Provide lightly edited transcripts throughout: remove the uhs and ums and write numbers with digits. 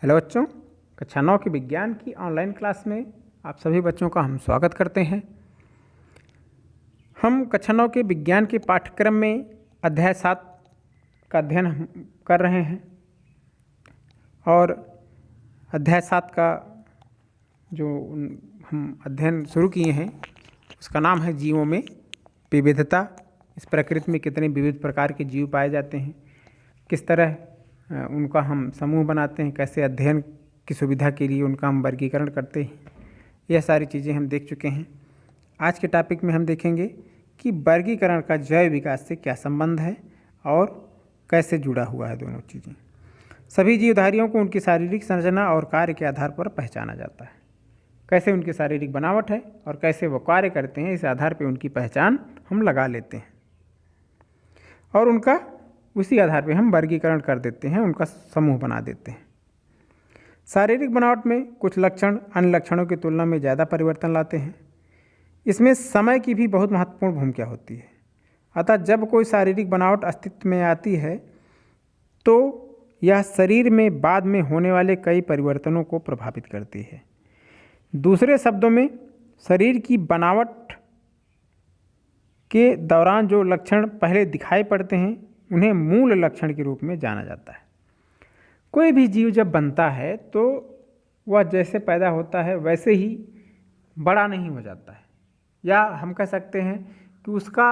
Hello बच्चों, कक्षा 9 की विज्ञान की ऑनलाइन क्लास में आप सभी बच्चों का हम स्वागत करते हैं। हम कक्षा 9 के विज्ञान के पाठ्यक्रम में अध्याय 7 का अध्ययन हम कर रहे हैं और अध्याय 7 का जो हम अध्ययन शुरू किए हैं उसका नाम है जीवों में विविधता। इस प्रकृति में कितने विविध प्रकार के जीव पाए जाते हैं, किस तरह उनका हम समूह बनाते हैं, कैसे अध्ययन की सुविधा के लिए उनका हम वर्गीकरण करते हैं, यह सारी चीज़ें हम देख चुके हैं। आज के टॉपिक में हम देखेंगे कि वर्गीकरण का जैव विकास से क्या संबंध है और कैसे जुड़ा हुआ है दोनों चीज़ें। सभी जीवधारियों को उनकी शारीरिक संरचना और कार्य के आधार पर पहचाना जाता है। कैसे उनकी शारीरिक बनावट है और कैसे वो कार्य करते हैं, इस आधार पर उनकी पहचान हम लगा लेते हैं और उनका उसी आधार पे हम वर्गीकरण कर देते हैं, उनका समूह बना देते हैं। शारीरिक बनावट में कुछ लक्षण अन्य लक्षणों की तुलना में ज़्यादा परिवर्तन लाते हैं। इसमें समय की भी बहुत महत्वपूर्ण भूमिका होती है। अतः जब कोई शारीरिक बनावट अस्तित्व में आती है तो यह शरीर में बाद में होने वाले कई परिवर्तनों को प्रभावित करती है। दूसरे शब्दों में, शरीर की बनावट के दौरान जो लक्षण पहले दिखाई पड़ते हैं उन्हें मूल लक्षण के रूप में जाना जाता है। कोई भी जीव जब बनता है तो वह जैसे पैदा होता है वैसे ही बड़ा नहीं हो जाता है, या हम कह सकते हैं कि उसका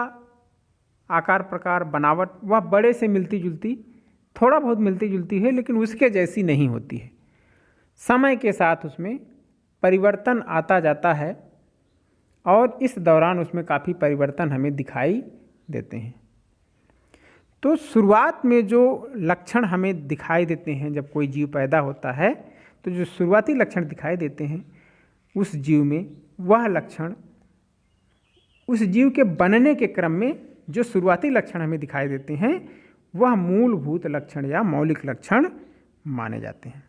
आकार प्रकार बनावट वह बड़े से मिलती जुलती, थोड़ा बहुत मिलती जुलती है, लेकिन उसके जैसी नहीं होती है। समय के साथ उसमें परिवर्तन आता जाता है और इस दौरान उसमें काफ़ी परिवर्तन हमें दिखाई देते हैं। तो शुरुआत में जो लक्षण हमें दिखाई देते हैं, जब कोई जीव पैदा होता है तो जो शुरुआती लक्षण दिखाई देते हैं उस जीव में, वह लक्षण उस जीव के बनने के क्रम में जो शुरुआती लक्षण हमें दिखाई देते हैं वह मूलभूत लक्षण या मौलिक लक्षण माने जाते हैं।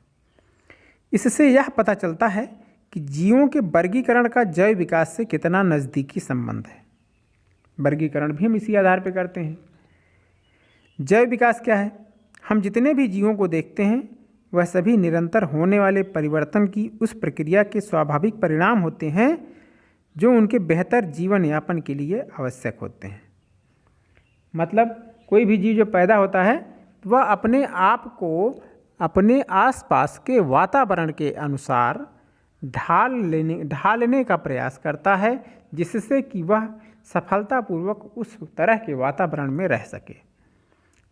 इससे यह पता चलता है कि जीवों के वर्गीकरण का जैव विकास से कितना नज़दीकी संबंध है। वर्गीकरण भी हम इसी आधार पर करते हैं। जैव विकास क्या है? हम जितने भी जीवों को देखते हैं वह सभी निरंतर होने वाले परिवर्तन की उस प्रक्रिया के स्वाभाविक परिणाम होते हैं जो उनके बेहतर जीवन यापन के लिए आवश्यक होते हैं। मतलब कोई भी जीव जो पैदा होता है वह अपने आप को अपने आसपास के वातावरण के अनुसार ढालने का प्रयास करता है, जिससे कि वह सफलतापूर्वक उस तरह के वातावरण में रह सके।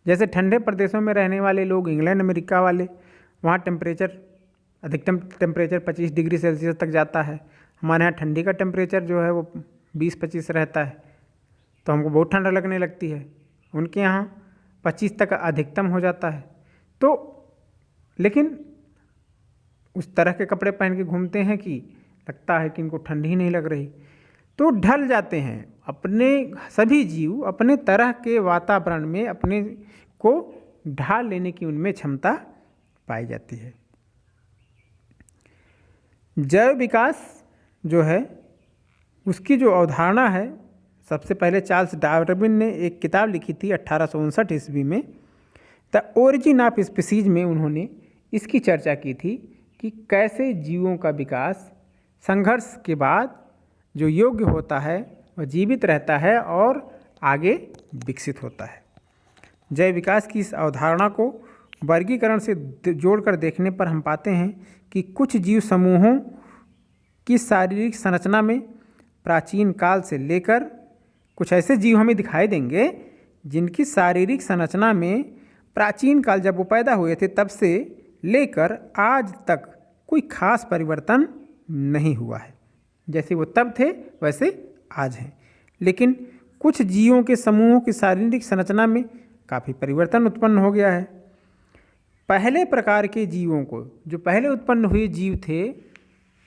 जैसे ठंडे प्रदेशों में रहने वाले लोग, इंग्लैंड अमेरिका वाले, वहाँ अधिकतम टेम्परेचर 25 डिग्री सेल्सियस तक जाता है। हमारे यहाँ ठंडी का टेम्परेचर जो है वो 20-25 रहता है, तो हमको बहुत ठंडा लगने लगती है। उनके यहाँ 25 तक अधिकतम हो जाता है। तो लेकिन उस तरह के कपड़े पहन के घूमते हैं कि लगता है कि इनको ठंडी ही नहीं लग रही। तो ढल जाते हैं, अपने सभी जीव अपने तरह के वातावरण में अपने को ढाल लेने की उनमें क्षमता पाई जाती है। जैव विकास जो है उसकी जो अवधारणा है, सबसे पहले चार्ल्स डार्विन ने एक किताब लिखी थी 1859 ईस्वी में, द ओरिजिन ऑफ स्पीसीज में उन्होंने इसकी चर्चा की थी कि कैसे जीवों का विकास संघर्ष के बाद जो योग्य होता है वह जीवित रहता है और आगे विकसित होता है। जैव विकास की इस अवधारणा को वर्गीकरण से जोड़कर देखने पर हम पाते हैं कि कुछ जीव समूहों की शारीरिक संरचना में प्राचीन काल से लेकर कुछ ऐसे जीव हमें दिखाई देंगे जिनकी शारीरिक संरचना में प्राचीन काल जब वो पैदा हुए थे तब से लेकर आज तक कोई खास परिवर्तन नहीं हुआ है। जैसे वो तब थे वैसे आज हैं, लेकिन कुछ जीवों के समूहों की शारीरिक संरचना में काफ़ी परिवर्तन उत्पन्न हो गया है। पहले प्रकार के जीवों को, जो पहले उत्पन्न हुए जीव थे,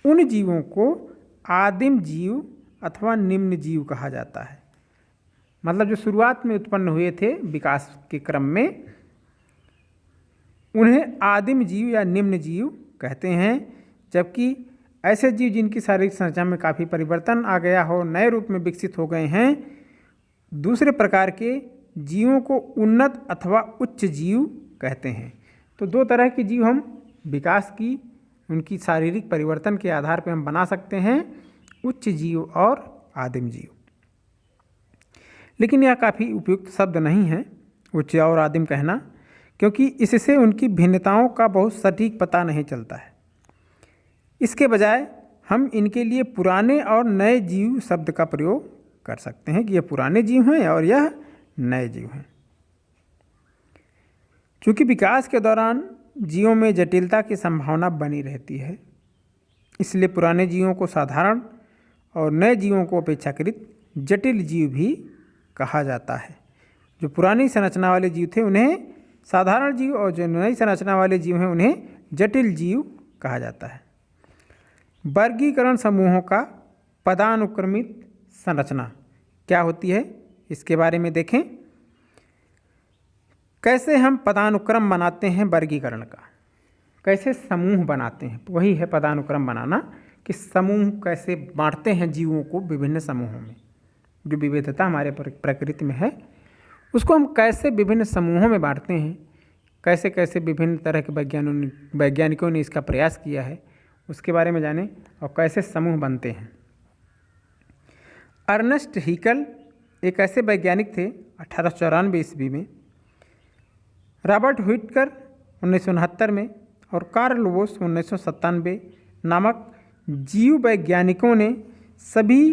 उन जीवों को आदिम जीव अथवा निम्न जीव कहा जाता है। मतलब जो शुरुआत में उत्पन्न हुए थे विकास के क्रम में, उन्हें आदिम जीव या निम्न जीव कहते हैं। जबकि ऐसे जीव जिनकी शारीरिक संरचना में काफ़ी परिवर्तन आ गया हो, नए रूप में विकसित हो गए हैं, दूसरे प्रकार के जीवों को उन्नत अथवा उच्च जीव कहते हैं। तो दो तरह के जीव हम विकास की, उनकी शारीरिक परिवर्तन के आधार पर हम बना सकते हैं उच्च जीव और आदिम जीव। लेकिन यह काफ़ी उपयुक्त शब्द नहीं है उच्च और आदिम कहना, क्योंकि इससे उनकी भिन्नताओं का बहुत सटीक पता नहीं चलता है। इसके बजाय हम इनके लिए पुराने और नए जीव शब्द का प्रयोग कर सकते हैं कि यह पुराने जीव हैं और यह नए जीव हैं। चूँकि विकास के दौरान जीवों में जटिलता की संभावना बनी रहती है, इसलिए पुराने जीवों को साधारण और नए जीवों को अपेक्षाकृत जटिल जीव भी कहा जाता है। जो पुरानी संरचना वाले जीव थे उन्हें साधारण जीव, और जो नई संरचना वाले जीव हैं उन्हें जटिल जीव कहा जाता है। वर्गीकरण समूहों का पदानुक्रमित संरचना क्या होती है, इसके बारे में देखें। कैसे हम पदानुक्रम बनाते हैं वर्गीकरण का, कैसे समूह बनाते हैं, वही है पदानुक्रम बनाना, कि समूह कैसे बांटते हैं जीवों को विभिन्न समूहों में। जो विविधता हमारे प्रकृति में है उसको हम कैसे विभिन्न समूहों में बांटते हैं, कैसे कैसे विभिन्न तरह के वैज्ञानिकों ने इसका प्रयास किया है, उसके बारे में जानें और कैसे समूह बनते हैं। अर्नेस्ट हीकल एक ऐसे वैज्ञानिक थे 1894 ईस्वी में, रॉबर्ट व्हिटकर 1969 में और कार्ल वोस 1997 नामक जीव वैज्ञानिकों ने सभी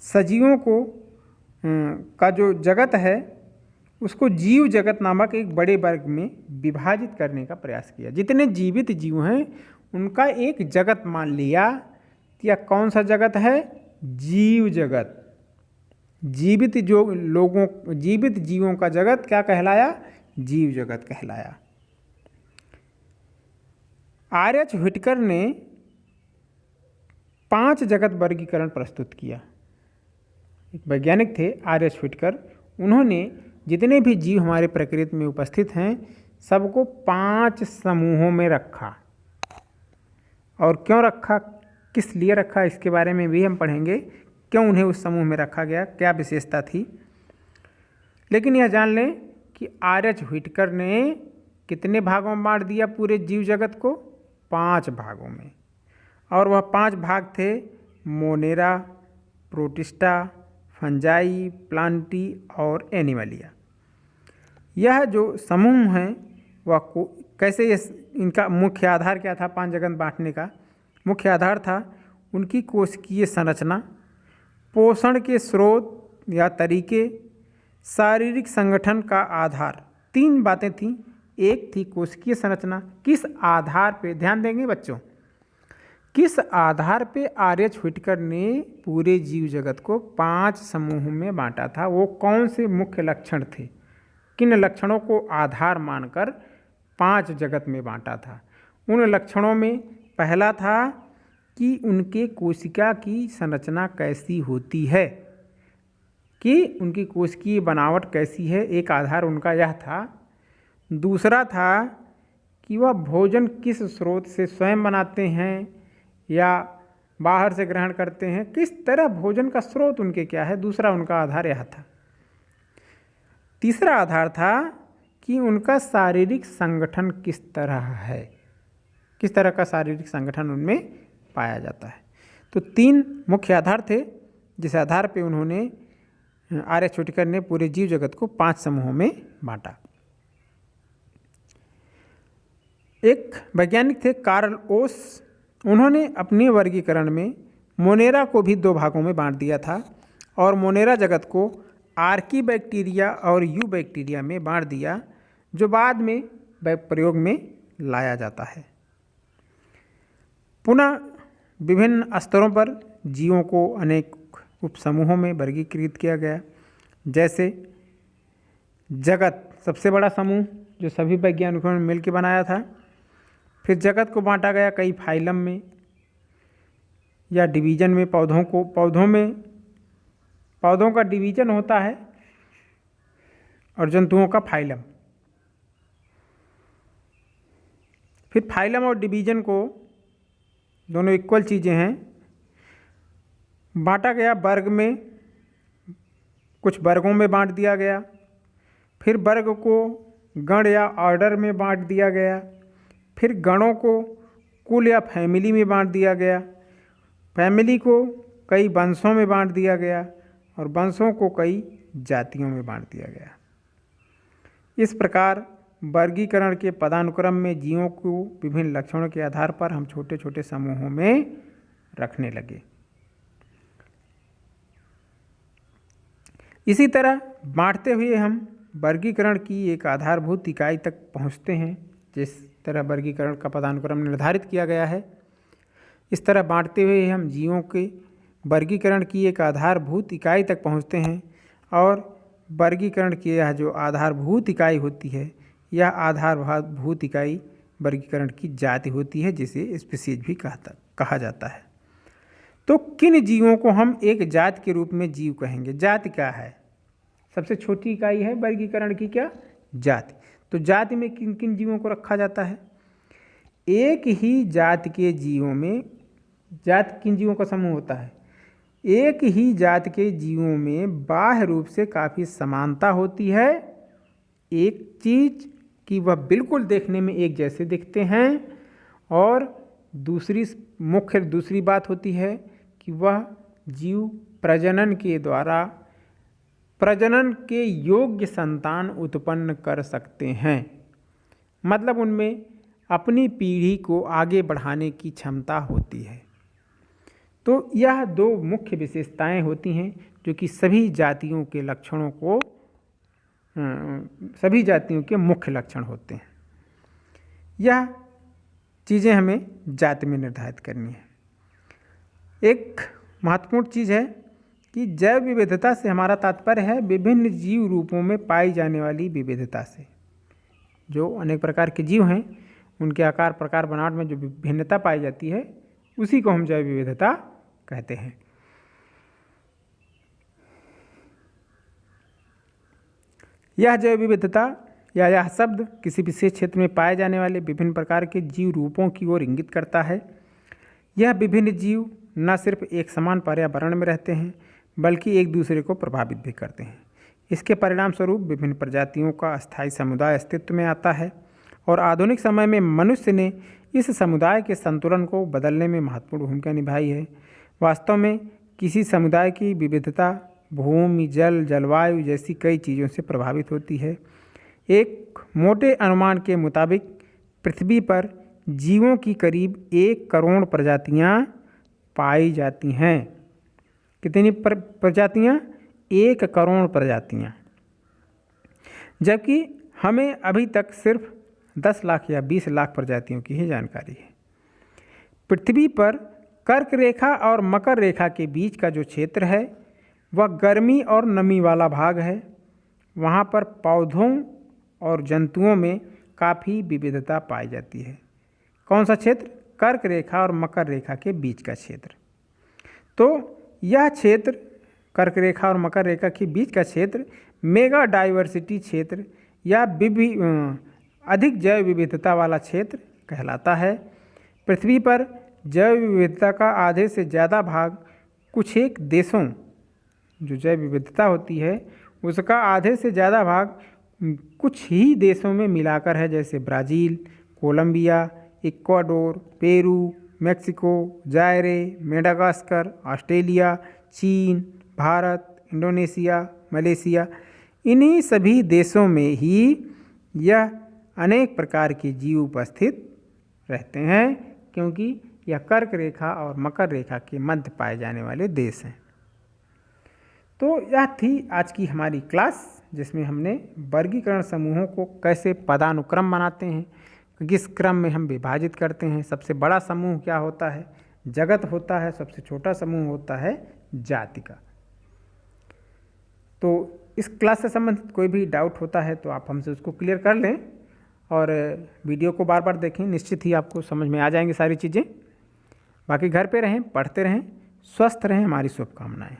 सजीवों को का जो जगत है उसको जीव जगत नामक एक बड़े वर्ग में विभाजित करने का प्रयास किया। जितने जीवित जीव हैं उनका एक जगत मान लिया। या कौन सा जगत है? जीव जगत। जीवित जीवों का जगत क्या कहलाया? जीव जगत कहलाया। आर.एच. व्हिटकर ने 5 जगत वर्गीकरण प्रस्तुत किया। एक वैज्ञानिक थे आर.एच. व्हिटकर, उन्होंने जितने भी जीव हमारे प्रकृति में उपस्थित हैं सबको 5 समूहों में रखा। और क्यों रखा, किस लिए रखा, इसके बारे में भी हम पढ़ेंगे, क्यों उन्हें उस समूह में रखा गया, क्या विशेषता थी। लेकिन यह जान लें कि आर.एच. व्हिटकर ने कितने भागों में बांट दिया पूरे जीव जगत को? 5 भागों में। और वह 5 भाग थे मोनेरा, प्रोटिस्टा, फंजाई, प्लांटी और एनिमलिया। यह जो समूह हैं वह कैसे, इनका मुख्य आधार क्या था? 5 जगत बांटने का मुख्य आधार था उनकी कोशिकीय संरचना, पोषण के स्रोत या तरीके, शारीरिक संगठन का आधार। 3 बातें थीं। एक थी कोशिकीय संरचना, किस आधार पे, ध्यान देंगे बच्चों, किस आधार पे आर.एच. व्हिटकर ने पूरे जीव जगत को 5 समूहों में बांटा था, वो कौन से मुख्य लक्षण थे, किन लक्षणों को आधार मानकर 5 जगत में बांटा था। उन लक्षणों में पहला था कि उनके कोशिका की संरचना कैसी होती है, कि उनकी कोशिकीय बनावट कैसी है, एक आधार उनका यह था। दूसरा था कि वह भोजन किस स्रोत से स्वयं बनाते हैं या बाहर से ग्रहण करते हैं, किस तरह भोजन का स्रोत उनके क्या है, दूसरा उनका आधार यह था। तीसरा आधार था कि उनका शारीरिक संगठन किस तरह है, किस तरह का शारीरिक संगठन उनमें पाया जाता है। तो 3 मुख्य आधार थे जिस आधार पे उन्होंने आर.एच. व्हिटकर ने पूरे जीव जगत को 5 समूहों में बांटा। एक वैज्ञानिक थे कार्ल ओस, उन्होंने अपने वर्गीकरण में मोनेरा को भी 2 भागों में बांट दिया था और मोनेरा जगत को आर्की बैक्टीरिया और यू बैक्टीरिया में बांट दिया, जो बाद में प्रयोग में लाया जाता है। पुनः विभिन्न स्तरों पर जीवों को अनेक उपसमूहों में वर्गीकृत किया गया। जैसे जगत सबसे बड़ा समूह जो सभी वैज्ञानिकों ने मिलकर बनाया था। फिर जगत को बांटा गया कई फाइलम में या डिवीजन में। पौधों का डिवीजन होता है और जंतुओं का फाइलम। फिर फाइलम और डिवीजन को दोनों इक्वल चीज़ें हैं, बांटा गया वर्ग में, कुछ वर्गों में बांट दिया गया। फिर वर्ग को गण या ऑर्डर में बांट दिया गया। फिर गणों को कुल या फैमिली में बांट दिया गया, फैमिली को कई वंशों में बांट दिया गया और वंशों को कई जातियों में बांट दिया गया। इस प्रकार वर्गीकरण के पदानुक्रम में जीवों को विभिन्न लक्षणों के आधार पर हम छोटे छोटे समूहों में रखने लगे। इसी तरह बांटते हुए हम वर्गीकरण की एक आधारभूत इकाई तक पहुंचते हैं। जिस तरह वर्गीकरण का पदानुक्रम निर्धारित किया गया है, इस तरह बांटते हुए हम जीवों के वर्गीकरण की एक आधारभूत इकाई तक पहुंचते हैं और वर्गीकरण की यह जो आधारभूत इकाई होती है, यह आधारभूत इकाई वर्गीकरण की जाति होती है, जिसे स्पीशीज भी कहा जाता है। तो किन जीवों को हम एक जाति के रूप में जीव कहेंगे? जाति क्या है? सबसे छोटी इकाई है वर्गीकरण की, क्या? जाति। तो जाति में किन किन जीवों को रखा जाता है? एक ही जाति के जीवों में, जाति किन जीवों का समूह होता है? एक ही जाति के जीवों में बाह्य रूप से काफ़ी समानता होती है। एक चीज़ कि वह बिल्कुल देखने में एक जैसे दिखते हैं, और दूसरी बात होती है कि वह जीव प्रजनन के द्वारा प्रजनन के योग्य संतान उत्पन्न कर सकते हैं। मतलब उनमें अपनी पीढ़ी को आगे बढ़ाने की क्षमता होती है। तो यह दो मुख्य विशेषताएं होती हैं जो कि सभी जातियों के लक्षणों को सभी जातियों के मुख्य लक्षण होते हैं। यह चीज़ें हमें जाति में निर्धारित करनी है। एक महत्वपूर्ण चीज़ है कि जैव विविधता से हमारा तात्पर्य है विभिन्न जीव रूपों में पाई जाने वाली विविधता से। जो अनेक प्रकार के जीव हैं, उनके आकार, प्रकार, बनावट में जो भिन्नता पाई जाती है, उसी को हम जैव विविधता कहते हैं। यह जैव विविधता या यह शब्द किसी विशेष क्षेत्र में पाए जाने वाले विभिन्न प्रकार के जीव रूपों की ओर इंगित करता है। यह विभिन्न जीव न सिर्फ एक समान पर्यावरण में रहते हैं, बल्कि एक दूसरे को प्रभावित भी करते हैं। इसके परिणाम स्वरूप विभिन्न प्रजातियों का अस्थायी समुदाय अस्तित्व में आता है, और आधुनिक समय में मनुष्य ने इस समुदाय के संतुलन को बदलने में महत्वपूर्ण भूमिका निभाई है। वास्तव में किसी समुदाय की विविधता भूमि, जल, जलवायु जैसी कई चीज़ों से प्रभावित होती है। एक मोटे अनुमान के मुताबिक पृथ्वी पर जीवों की करीब 1 करोड़ प्रजातियां पाई जाती हैं। कितनी प्रजातियां? 1 करोड़ प्रजातियां। जबकि हमें अभी तक सिर्फ 10 लाख या 20 लाख प्रजातियों की ही जानकारी है। पृथ्वी पर कर्क रेखा और मकर रेखा के बीच का जो क्षेत्र है, वह गर्मी और नमी वाला भाग है। वहाँ पर पौधों और जंतुओं में काफ़ी विविधता पाई जाती है। कौन सा क्षेत्र? कर्क रेखा और मकर रेखा के बीच का क्षेत्र। तो यह क्षेत्र, कर्क रेखा और मकर रेखा के बीच का क्षेत्र, मेगा डाइवर्सिटी क्षेत्र या अधिक जैव विविधता वाला क्षेत्र कहलाता है। पृथ्वी पर जैव विविधता का आधे से ज़्यादा भाग कुछ एक देशों, जो जैव विविधता होती है उसका आधे से ज़्यादा भाग कुछ ही देशों में मिलाकर है, जैसे Brazil, Colombia, Ecuador, Peru, Mexico, Zaire, Madagascar, Australia, चीन, भारत, इंडोनेशिया, मलेशिया। इन्हीं सभी देशों में ही यह अनेक प्रकार के जीव उपस्थित रहते हैं, क्योंकि यह कर्क रेखा और मकर रेखा के मध्य पाए जाने वाले देश हैं। तो यह थी आज की हमारी क्लास, जिसमें हमने वर्गीकरण समूहों को कैसे पदानुक्रम बनाते हैं, किस क्रम में हम विभाजित करते हैं। सबसे बड़ा समूह क्या होता है? जगत होता है। सबसे छोटा समूह होता है जाति का। तो इस क्लास से संबंधित कोई भी डाउट होता है तो आप हमसे उसको क्लियर कर लें, और वीडियो को बार बार देखें, निश्चित ही आपको समझ में आ जाएंगी सारी चीज़ें। बाकी घर पे रहें, पढ़ते रहें, स्वस्थ रहें, हमारी शुभकामनाएं।